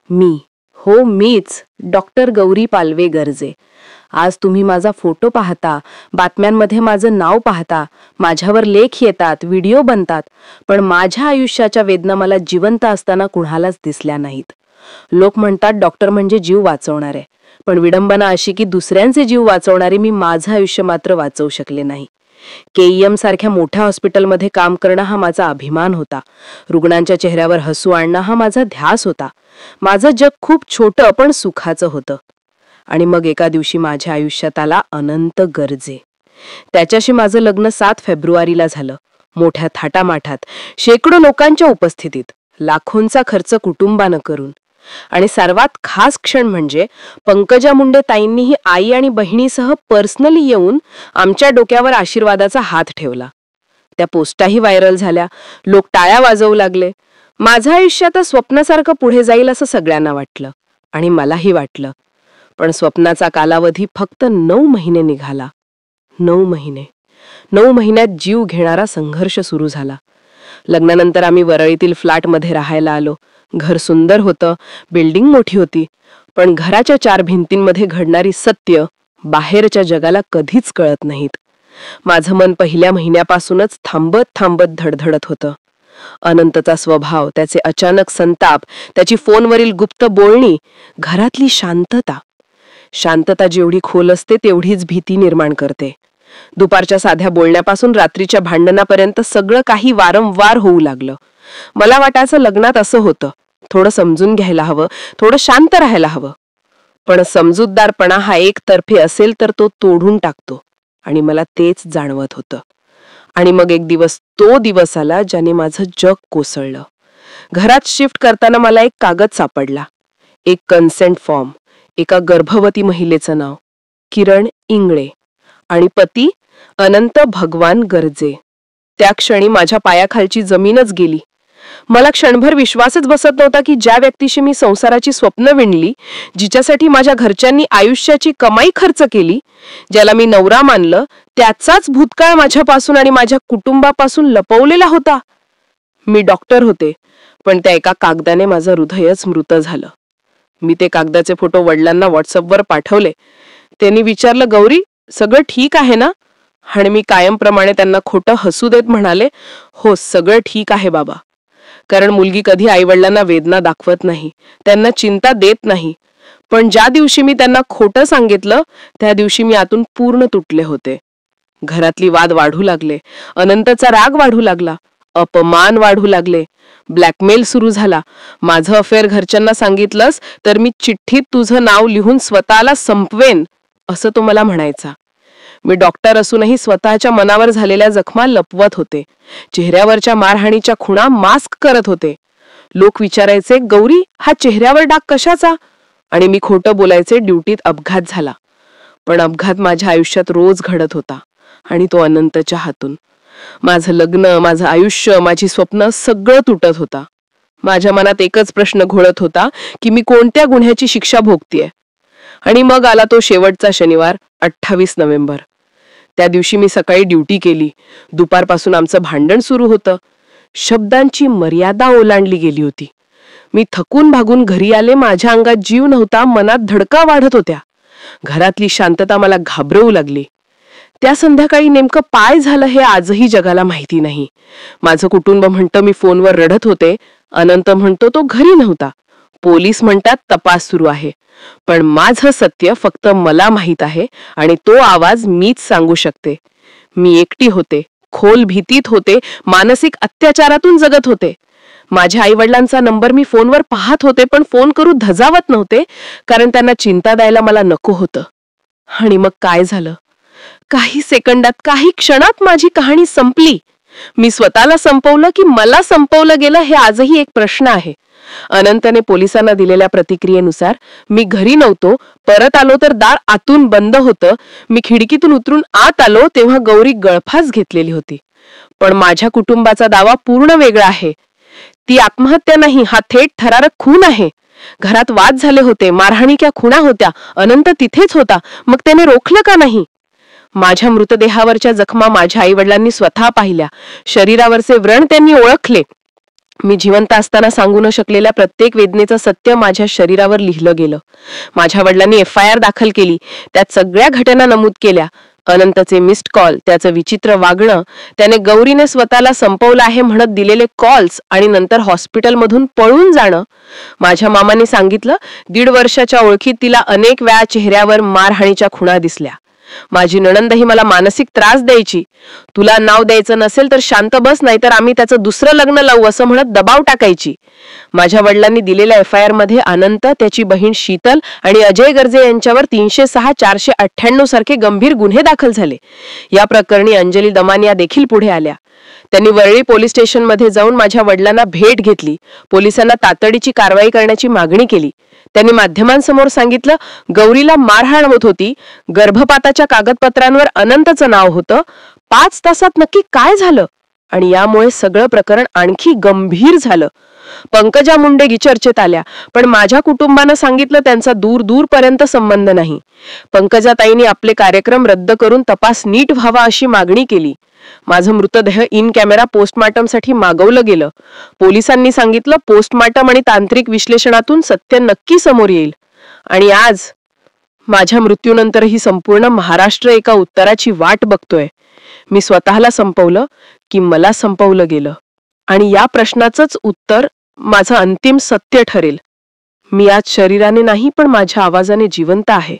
मी, हो मीच, डॉक्टर गौरी पालवे गर्जे. आज तुम्ही माझा फोटो पाहता, बातम्यांमध्ये माझं नाव पाहता, माझ्यावर लेख येतात, व्हिडिओ बनतात, पण माझ्या आयुष्याच्या वेदना मला जिवंत असताना कुणालाच दिसल्या नाहीत. लोक म्हणतात डॉक्टर म्हणजे जीव वाचवणारे, पण विडंबना अशी की दुसऱ्यांचे जीव वाचवणारे मी माझं आयुष्य मात्र वाचवू शकले नाही. केईएम सारख्या मोठ्या हॉस्पिटलमध्ये काम करणं हा माझा अभिमान होता. रुग्णांच्या चेहऱ्यावर हसू आणणं हा माझा ध्यास होता. माझं जग खूप छोटं पण सुखाचं होतं. आणि मग एका दिवशी माझ्या आयुष्यात आला अनंत गर्जे. त्याच्याशी माझं लग्न 7 फेब्रुवारीला झालं. मोठ्या थाटामाठात, शेकडो लोकांच्या उपस्थितीत, लाखोंचा खर्च कुटुंबानं करून. आणि सर्वात खास क्षण म्हणजे पंकजा मुंडे ताईंनीही आई आणि बहिणीसह पर्सनली येऊन आमच्या डोक्यावर आशीर्वादाचा हात ठेवला. त्या पोस्टाही व्हायरल झाल्या, लोक टाळ्या वाजवू लागले. माझं आयुष्य आता स्वप्नासारखं पुढे जाईल असं सगळ्यांना वाटलं आणि मलाही वाटलं. पण स्वप्नाचा कालावधी फक्त 9 महिने निघाला. 9 महिने. 9 महिन्यात जीव घेणारा संघर्ष सुरू झाला. लग्नानंतर आम्ही वरळीतील फ्लॅटमध्ये राहायला आलो. घर सुंदर होतं, बिल्डिंग मोठी होती, पण घराच्या 4 भिंतींमध्ये घडणारी सत्य बाहेरच्या जगाला कधीच कळत नाहीत. माझं मन पहिल्या महिन्यापासूनच थांबत थांबत धडधडत होतं. अनंतचा स्वभाव, त्याचे अचानक संताप, त्याची फोनवरील गुप्त बोलणी, घरातली शांतता. शांतता जेवढी खोल असते तेवढीच भीती निर्माण करते. दुपारच्या साध्या बोलण्यापासून रात्रीच्या भांडणापर्यंत सगळं काही वारंवार होऊ लागलं. मला वाटायचं लग्नात असं होतं, थोडं समजून घ्यायला हवं, थोडं शांत राहायला हवं. पण समजूतदारपणा हा एकतर्फे असेल तर तो तोडून टाकतो, आणि मला तेच जाणवत होतं. आणि मग एक दिवस तो दिवस आला ज्याने माझं जग कोसळलं. घरात शिफ्ट करताना मला एक कागद सापडला. एक कन्सेंट फॉर्म, एका गर्भवती महिलेचं नाव किरण इंगळे आणि पती अनंत भगवान गर्जे. त्या क्षणी माझ्या पायाखालची जमीनच गेली. मला क्षणभर विश्वासच बसत नव्हता की ज्या व्यक्तीशी मी संसाराची स्वप्न विणली, जिच्यासाठी माझ्या घरच्यांनी आयुष्याची कमाई खर्च केली, ज्याला मी नवरा मानलं, त्याचाच भूतकाळ माझ्यापासून आणि माझ्या कुटुंबापासून लपवलेला होता. मी डॉक्टर होते, पण त्या एका कागदाने माझं हृदयच मृत झालं. मी ते कागदाचे फोटो वडिलांना व्हॉट्सअपवर पाठवले. त्यांनी विचारलं, गौरी सगळं ठीक आहे ना? आणि मी कायमप्रमाणे त्यांना खोटं हसू देत म्हणाले, हो सगळं ठीक आहे बाबा. कारण मुलगी कधी आईवडिलांना वेदना दाखवत नाही, त्यांना चिंता देत नाही. पण ज्या दिवशी मी त्यांना खोटं सांगितलं त्या दिवशी मी आतून पूर्ण तुटले होते. घरातली वाद वाढू लागले, अनंतचा राग वाढू लागला, अपमान वाढू लागले, ब्लॅकमेल सुरू झाला. माझं अफेअर घरच्यांना सांगितलंस तर मी चिठ्ठीत तुझं नाव लिहून स्वतःला संपवेन, असं तो मला म्हणायचा. मी डॉक्टर असूनही स्वतःच्या मनावर झालेल्या जखमा लपवत होते. चेहऱ्यावरच्या मारहाणीच्या खुणा मास्क करत होते. लोक विचारायचे, गौरी हा चेहऱ्यावर डाग कशाचा? आणि मी खोटं बोलायचे, ड्युटीत अपघात झाला. पण अपघात माझ्या आयुष्यात रोज घडत होता, आणि तो अनंतच्या हातून. माझं लग्न, माझं आयुष्य, माझी स्वप्न सगळं तुटत होता. माझ्या मनात एकच प्रश्न घोळत होता की मी कोणत्या गुन्ह्याची शिक्षा भोगतेय. आणि मग आला तो शेवटचा शनिवार, 28 नोव्हेंबर. त्या दिवशी मी सकाळी ड्युटी केली. दुपारपासून आमचं भांडण सुरू होतं. शब्दांची मर्यादा ओलांडली गेली होती. मी थकून भागून घरी आले. माझ्या अंगात जीव नव्हता, मनात धडका वाढत होत्या. घरातली शांतता मला घाबरवू लागली. त्या संध्याकाळी नेमकं काय झालं हे आजही जगाला माहिती नाही. माझं कुटुंब म्हणतं मी फोनवर रडत होते, अनंत म्हणतो तो घरी नव्हता, पोलीस म्हणतात तपास सुरू आहे. पण माझं सत्य फक्त मला माहित आहे, आणि तो आवाज मीच सांगू शकते. मी एकटी होते, खोल भीतीत होते, मानसिक अत्याचारातून जगत होते. माझ्या आईवडिलांचा नंबर मी फोनवर पाहत होते, पण फोन करू धजावत नव्हते, कारण त्यांना चिंता द्यायला मला नको होतं. आणि मग काय झालं? काही सेकंदात, काही क्षणात माझी कहाणी संपली. मी स्वतःला संपवलं की मला संपवलं गेलं हे आजही एक प्रश्न आहे. अनंतने पोलिसांना दिलेल्या प्रतिक्रियेनुसार मी घरी नव्हतो. परत आलो तर दार आतून बंद होतं. मी खिडकीतून उतरून आत आलो तेव्हा गौरी गळफास घेतलेली होती. पण माझ्या कुटुंबाचा दावा पूर्ण वेगळा आहे. ती आत्महत्या नाही, हा थेट थरारक खून आहे. घरात वाद झाले होते, मारहाणीच्या खुणा होत्या, अनंत तिथेच होता, मग त्याने रोखलं का नाही? माझ्या मृतदेहावरच्या जखमा माझ्या आईवडिलांनी स्वतः पाहिल्या. शरीरावरचे व्रण त्यांनी ओळखले. मी जिवंत असताना सांगू न शकलेल्या प्रत्येक वेदनेचं सत्य माझ्या शरीरावर लिहिलं गेलं. माझ्या वडिलांनी FIR दाखल केली. त्यात सगळ्या घटना नमूद केल्या. अनंतचे मिस्ड कॉल, त्याचं विचित्र वागणं, त्याने गौरीने स्वतःला संपवलं आहे म्हणत दिलेले कॉल्स आणि नंतर हॉस्पिटलमधून पळून जाणं. माझ्या मामाने सांगितलं, 1.5 वर्षाच्या ओळखीत तिला अनेक वेळा चेहऱ्यावर मारहाणीच्या खुणा दिसल्या. माझी नणंदही मला मानसिक त्रास द्यायची. तुला नाव द्यायचं नसेल तर शांत बस, नाहीतर आम्ही त्याचं दुसरं लग्न लावू असं म्हणत दबाव टाकायची. माझ्या वडिलांनी दिलेल्या FIR मध्ये अनंत, त्याची बहीण शीतल आणि अजय गर्जे यांच्यावर 306, 498 सारखे गंभीर गुन्हे दाखल झाले. या प्रकरणी अंजली दमानिया देखील पुढे आल्या. त्यांनी वरळी पोलीस स्टेशनमध्ये जाऊन माझ्या वडिलांना भेट घेतली. पोलिसांना तातडीची कारवाई करण्याची मागणी केली. त्यांनी माध्यमांसमोर सांगितलं, गौरीला मारहाण होत होती. गर्भपाताच्या कागदपत्रांवर अनंतचं नाव होतं. 5 तासात नक्की काय झालं? आणि यामुळे सगळं प्रकरण आणखी गंभीर झालं. पंकजा मुंडे चर्चेत आल्या, पण माझ्या कुटुंबानं सांगितलं त्यांचा दूरपर्यंत संबंध नाही. पंकजाताईंनी आपले कार्यक्रम रद्द करून तपास नीट व्हावा अशी मागणी केली. माझं मृतदेह इन कॅमेरा पोस्टमार्टमसाठी मागवलं गेलं. पोलिसांनी सांगितलं, पोस्टमार्टम आणि तांत्रिक विश्लेषणातून सत्य नक्की समोर येईल. आणि आज माझ्या मृत्यूनंतरही संपूर्ण महाराष्ट्र एका उत्तराची वाट बघतोय. मी स्वतःला संपवलं की मला संपवलं गेलं? आणि या प्रश्नाचंच उत्तर माझं अंतिम सत्य ठरेल. मी आज शरीराने नाही, पण माझ्या आवाजाने जिवंत आहे.